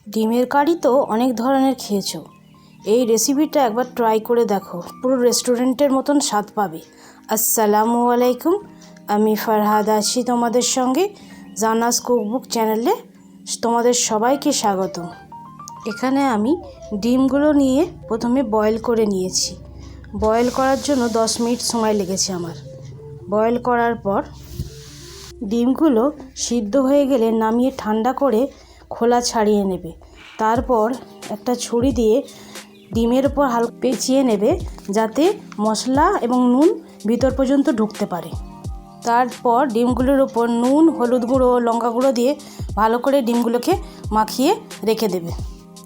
ডিমের কারি তো অনেক ধরনের খেয়েছো, এই রেসিপিটা একবার ট্রাই করে দেখো, পুরো রেস্টুরেন্টের মতন স্বাদ পাবে। আসসালামু আলাইকুম, আমি ফারহাদ আছি তোমাদের সঙ্গে জান্নাস কুকবুক চ্যানেলে। তোমাদের সবাইকে স্বাগত। এখানে আমি ডিমগুলো নিয়ে প্রথমে বয়েল করে নিয়েছি। বয়েল করার জন্য 10 মিনিট সময় লেগেছে আমার। বয়েল করার পর ডিমগুলো সিদ্ধ হয়ে গেলে নামিয়ে ঠান্ডা করে খোলা ছাড়িয়ে নেবে। তারপর একটা ছুরি দিয়ে ডিমের উপর হালকা পেঁচিয়ে নেবে, যাতে মশলা এবং নুন ভিতর পর্যন্ত ঢুকতে পারে। তারপর ডিমগুলোর উপর নুন, হলুদ গুঁড়ো, লঙ্কা গুঁড়ো দিয়ে ভালো করে ডিমগুলোকে মাখিয়ে রেখে দেবে।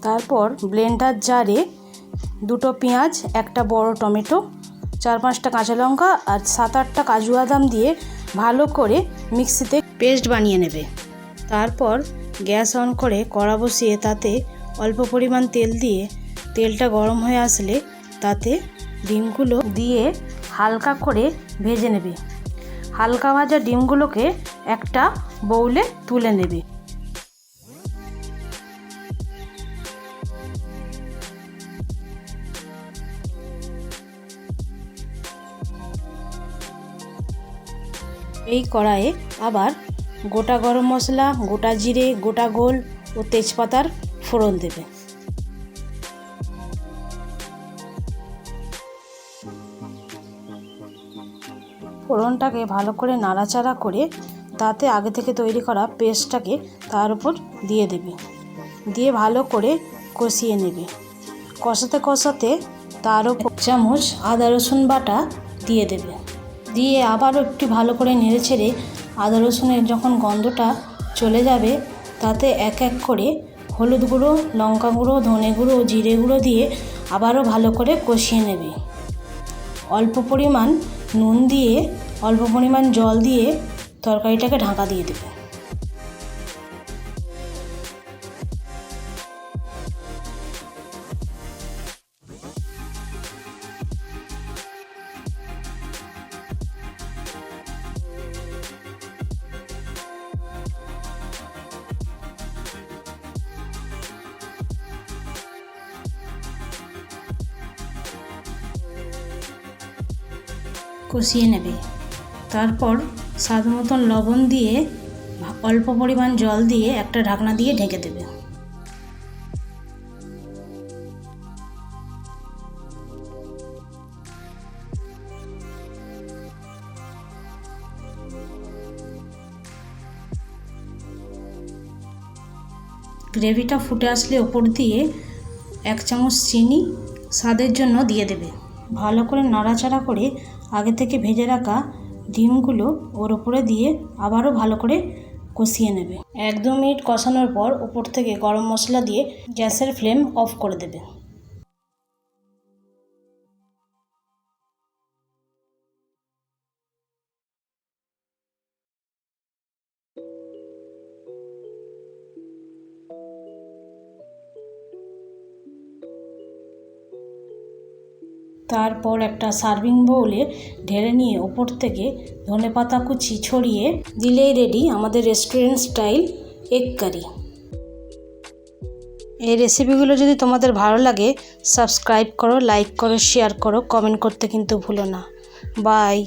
তারপর ব্লেন্ডার জারে 2টো পেঁয়াজ, একটা বড় টমেটো, 4-5টা কাঁচা লঙ্কা আর 7-8টা কাজু বাদাম দিয়ে ভালো করে মিক্সিতে পেস্ট বানিয়ে নেবে। তারপর গ্যাস অন করে কড়া বসিয়ে তাতে অল্প পরিমাণ তেল দিয়ে তেলটা গরম হয়ে আসলে তাতে ডিমগুলো দিয়ে হালকা করে ভেজে নেবে। হালকা ভাজা ডিমগুলোকে একটা বাউলে তুলে নেবে। এই কড়াইয়ে আবার গোটা গরম মশলা, গোটা জিরে, গোটা গোল ও তেজপাতার ফোড়ন দেবে। ফোড়নটাকে ভালো করে নাড়াচাড়া করে তাতে আগে থেকে তৈরি করা পেস্টটাকে তার উপর দিয়ে দেবে, দিয়ে ভালো করে কষিয়ে নেবে। কষাতে কষাতে তার উপর 1 চামচ আদা রসুন বাটা দিয়ে দেবে, দিয়ে আবারও একটু ভালো করে নেড়ে ছেড়ে আদা রসুনের যখন গন্ধটা চলে যাবে তাতে এক এক করে হলুদ গুঁড়ো, লঙ্কা গুঁড়ো, ধনে গুঁড়ো ও জিরে গুঁড়ো দিয়ে আবারও ভালো করে কষিয়ে নেবে। অল্প পরিমাণ নুন দিয়ে অল্প পরিমাণ জল দিয়ে তরকারিটাকে ঢাকা দিয়ে দেবে। কষিয়ে নেবে। তারপর স্বাদ মতন লবণ দিয়ে অল্প পরিমাণ জল দিয়ে একটা ঢাকনা দিয়ে ঢেকে দেবে। গ্রেভিটা ফুটে আসলে ওপর দিয়ে 1 চামচ চিনি স্বাদের জন্য দিয়ে দেবে। ভালো করে নাড়াচাড়া করে আগে থেকে ভেজে রাখা ডিমগুলো ওর উপরে দিয়ে আবারও ভালো করে কষিয়ে নেবে। 1-2 মিনিট কষানোর পর উপর থেকে গরম মশলা দিয়ে গ্যাসের ফ্লেম অফ করে দেবে। তারপর একটা সার্ভিং বাউলে ঢেলে নিয়ে ওপর থেকে ধনেপাতা কুচি ছড়িয়ে দিলেই রেডি আমাদের রেস্টুরেন্ট স্টাইল এগ কারি। এই রেসিপিগুলো যদি তোমাদের ভালো লাগে সাবস্ক্রাইব করো, লাইক করো, শেয়ার করো, কমেন্ট করতে কিন্তু ভুলো না। বাই।